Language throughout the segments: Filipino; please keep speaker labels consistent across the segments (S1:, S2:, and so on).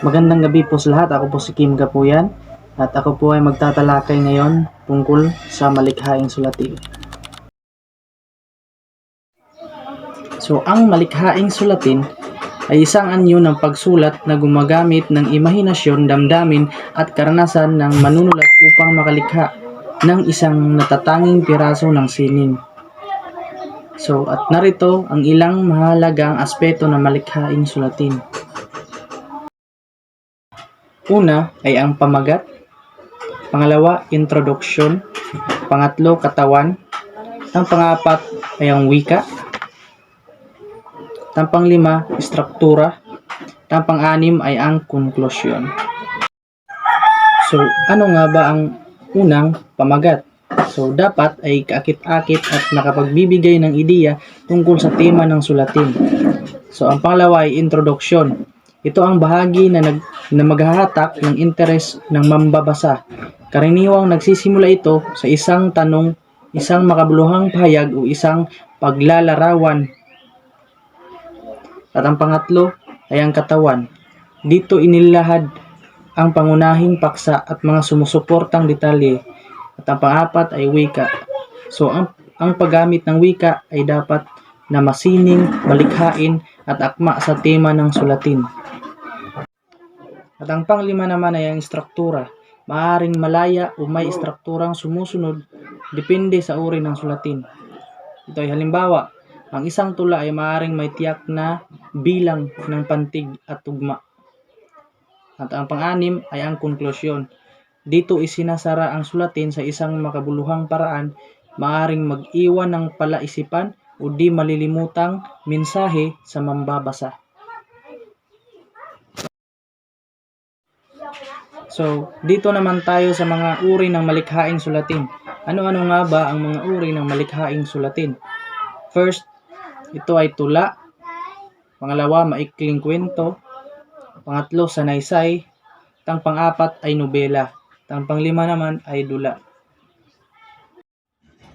S1: Magandang gabi po sa lahat. Ako po si Kim Kapuyan at ako po ay magtatalakay ngayon tungkol sa malikhaing sulatin. So, ang malikhaing sulatin ay isang anyo ng pagsulat na gumagamit ng imahinasyon, damdamin at karanasan ng manunulat upang makalikha ng isang natatanging piraso ng sining. So, at narito ang ilang mahalagang aspeto ng malikhaing sulatin. Una ay ang pamagat, pangalawa, introduction, pangatlo, katawan, ang pang-apat ay ang wika, ang pang-lima, struktura, ang pang-anim ay ang konklusyon. So, ano nga ba ang unang pamagat? So, dapat ay kaakit-akit at nakapagbibigay ng ideya tungkol sa tema ng sulatin. So, ang pangalawa ay introduction. Ito ang bahagi na maghahatak ng interes ng mambabasa. Karaniwang nagsisimula ito sa isang tanong, isang makabuluhang pahayag o isang paglalarawan. At ang pangatlo ay ang katawan. Dito inilahad ang pangunahing paksa at mga sumusuportang detalye. At ang pang-apat ay wika. So, ang paggamit ng wika ay dapat na masining, malikhain at akma sa tema ng sulatin. At ang pang-lima naman ay ang struktura. Maaaring malaya o may strukturang sumusunod depende sa uri ng sulatin. Ito ay halimbawa, ang isang tula ay maaaring may tiyak na bilang ng pantig at tugma. At ang pang-anim ay ang konklusyon. Dito isinasara ang sulatin sa isang makabuluhang paraan, maaaring mag-iwan ng palaisipan o di malilimutang mensahe sa mambabasa. So, dito naman tayo sa mga uri ng malikhaing sulatin. Ano-ano nga ba ang mga uri ng malikhaing sulatin? First, ito ay tula. Pangalawa, maikling kwento. Pangatlo, sanaysay. Ang pang-apat ay nobela. Ang pang-lima naman ay dula.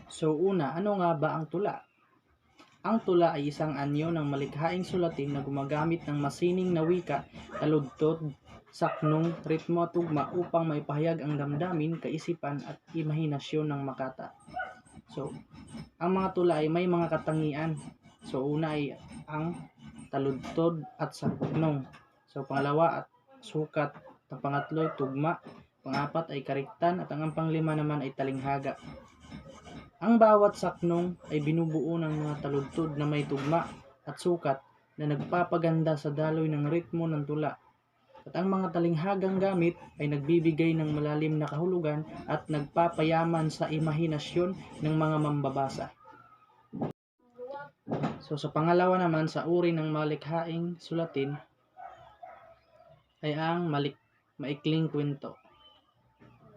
S1: So, una, ano nga ba ang tula? Ang tula ay isang anyo ng malikhaing sulatin na gumagamit ng masining na wika, taludtod, saknong, ritmo at tugma upang maipahayag ang damdamin, kaisipan at imahinasyon ng makata. So, ang mga tula ay may mga katangian. So, una ay ang taludtod at saknong. So, pangalawa at sukat. Ang pangatlo ay tugma. Pang-apat ay kariktan at ang pang-lima naman ay talinghaga. Ang bawat saknong ay binubuo ng mga taludtod na may tugma at sukat na nagpapaganda sa daloy ng ritmo ng tula. At ang mga talinghagang gamit ay nagbibigay ng malalim na kahulugan at nagpapayaman sa imahinasyon ng mga mambabasa. So sa pangalawa naman sa uri ng malikhaing sulatin ay ang maikling kwento.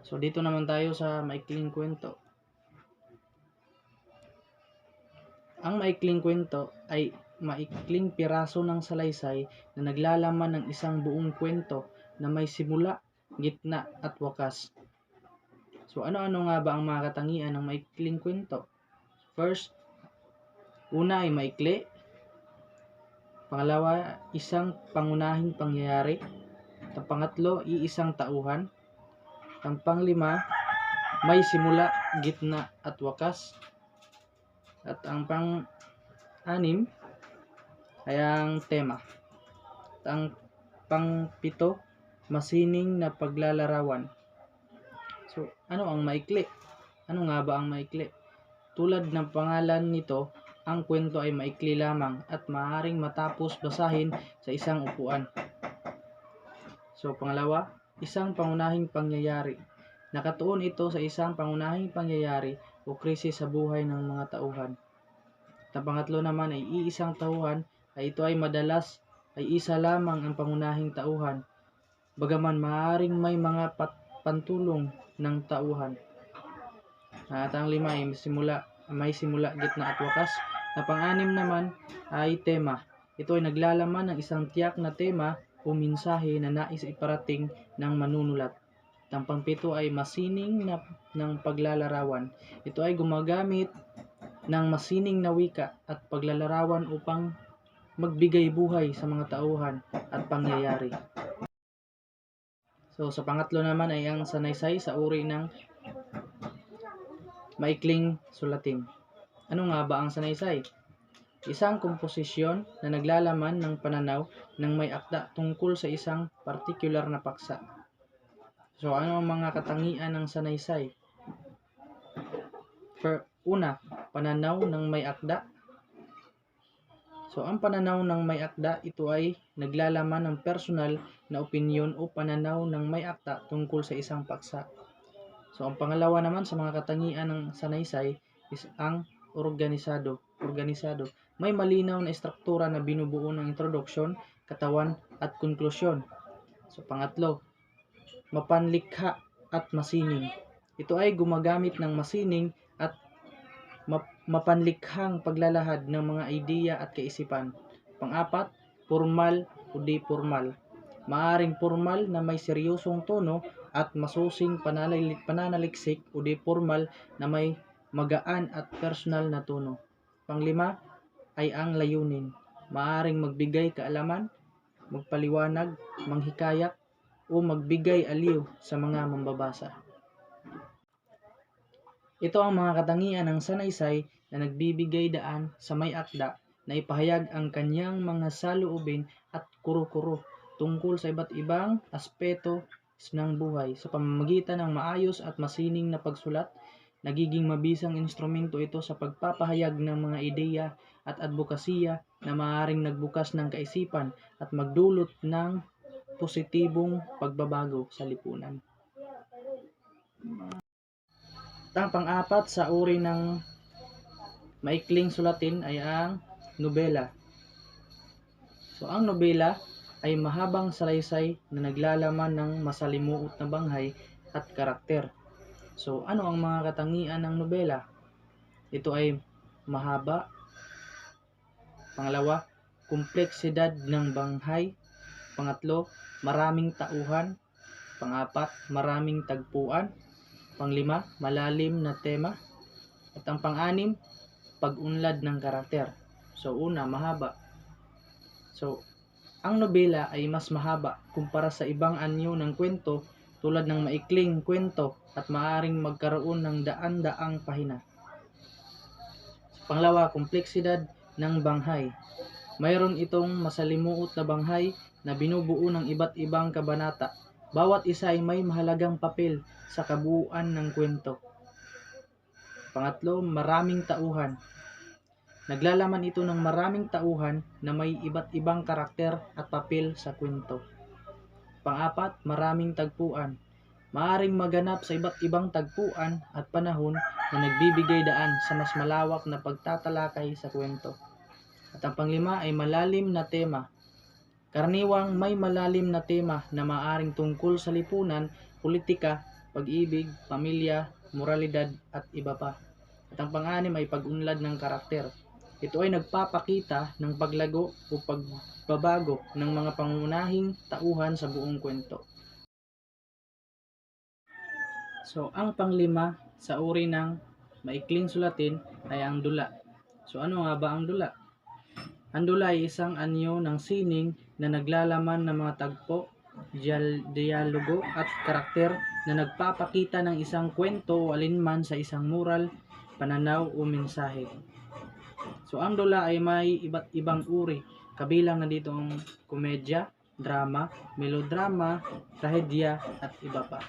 S1: So dito naman tayo sa maikling kwento. Ang maikling kwento ay maikling piraso ng salaysay na naglalaman ng isang buong kwento na may simula, gitna at wakas. So ano-ano nga ba ang mga katangian ng maikling kwento? First, una ay maikli. Pangalawa, isang pangunahing pangyayari. Ang pangatlo, iisang tauhan. Ang panglima, may simula, gitna at wakas. At ang pang-anim ay ang tema. At ang pang-pito, masining na paglalarawan. So, ano ang maikli? Ano nga ba ang maikli? Tulad ng pangalan nito, ang kwento ay maikli lamang at maaaring matapos basahin sa isang upuan. So, pangalawa, isang pangunahing pangyayari. Nakatuon ito sa isang pangunahing pangyayari o krisis sa buhay ng mga tauhan. At ang pangatlo naman ay iisang tauhan, ay ito ay madalas ay isa lamang ang pangunahing tauhan, bagaman maaaring may mga pantulong ng tauhan. At ang lima ay may simula, gitna at wakas. Na pang-anim naman ay tema. Ito ay naglalaman ng isang tiyak na tema o mensahe na nais iparating ng manunulat. Ang pang-pito ay masining ng paglalarawan. Ito ay gumagamit ng masining na wika at paglalarawan upang magbigay buhay sa mga tauhan at pangyayari. So sa pangatlo naman ay ang sanaysay sa uri ng maikling sulatin. Ano nga ba ang sanaysay? Isang komposisyon na naglalaman ng pananaw ng may akda tungkol sa isang partikular na paksa. So ano ang mga katangian ng sanaysay? Una, pananaw ng may akda. So ang pananaw ng may akda, ito ay naglalaman ng personal na opinyon o pananaw ng may akda tungkol sa isang paksa. So ang pangalawa naman sa mga katangian ng sanaysay is ang organisado. May malinaw na estruktura na binubuo ng introduksyon, katawan at konklusyon. So pangatlo, mapanlikha at masining. Ito ay gumagamit ng masining at mapanlikhang paglalahad ng mga ideya at kaisipan. Pang-apat, formal o di formal. Maaring formal na may seryosong tono at masusing pananaliksik o di formal na may magaan at personal na tono. Panglima ay ang layunin. Maaring magbigay kaalaman, magpaliwanag, manghikayat o magbigay aliw sa mga mambabasa. Ito ang mga katangian ng sanaysay na nagbibigay daan sa may akda na ipahayag ang kanyang mga saloobin at kuro-kuro tungkol sa iba't ibang aspeto ng buhay. Sa pamamagitan ng maayos at masining na pagsulat, nagiging mabisang instrumento ito sa pagpapahayag ng mga ideya at advokasya na maaaring nagbukas ng kaisipan at magdulot ng positibong pagbabago sa lipunan. Ang pang-apat sa uri ng maikling sulatin ay ang nobela. So ang nobela ay mahabang salaysay na naglalaman ng masalimuot na banghay at karakter. So ano ang mga katangian ng nobela? Ito ay mahaba. Pangalawa, kompleksidad ng banghay. Pangatlo, maraming tauhan. Pang-apat, maraming tagpuan. Panglima, malalim na tema. At ang pang-anim, pag-unlad ng karakter. So una, mahaba. So ang nobela ay mas mahaba kumpara sa ibang anyo ng kwento tulad ng maikling kwento at maaaring magkaroon ng daan-daang pahina. Pangalawa, kompleksidad ng banghay. Mayroon itong masalimuot na banghay na binubuo ng iba't ibang kabanata. Bawat isa ay may mahalagang papel sa kabuuan ng kwento. Pangatlo, maraming tauhan. Naglalaman ito ng maraming tauhan na may iba't ibang karakter at papel sa kwento. Pang-apat, maraming tagpuan. Maaring maganap sa iba't ibang tagpuan at panahon na nagbibigay daan sa mas malawak na pagtatalakay sa kwento. At ang panglima ay malalim na tema. Karaniwang may malalim na tema na maaring tungkol sa lipunan, politika, pag-ibig, pamilya, moralidad at iba pa. At ang pang-anim ay pag-unlad ng karakter. Ito ay nagpapakita ng paglago o pagbabago ng mga pangunahing tauhan sa buong kwento. So ang panglima sa uri ng maikling sulatin ay ang dula. So ano nga ba ang dula? Ang dula ay isang anyo ng sining na naglalaman ng mga tagpo, dialogo at karakter na nagpapakita ng isang kwento o alinman sa isang moral, pananaw o mensahe. So ang dula ay may iba't ibang uri, kabilang na dito ang komedya, drama, melodrama, trahedya at iba pa.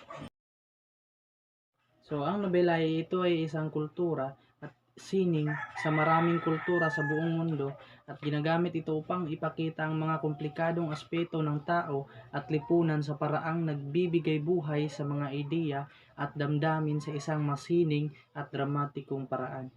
S1: So ang nobela ito ay isang kultura at sining sa maraming kultura sa buong mundo at ginagamit ito upang ipakita ang mga komplikadong aspeto ng tao at lipunan sa paraang nagbibigay buhay sa mga ideya at damdamin sa isang masining at dramatikong paraan.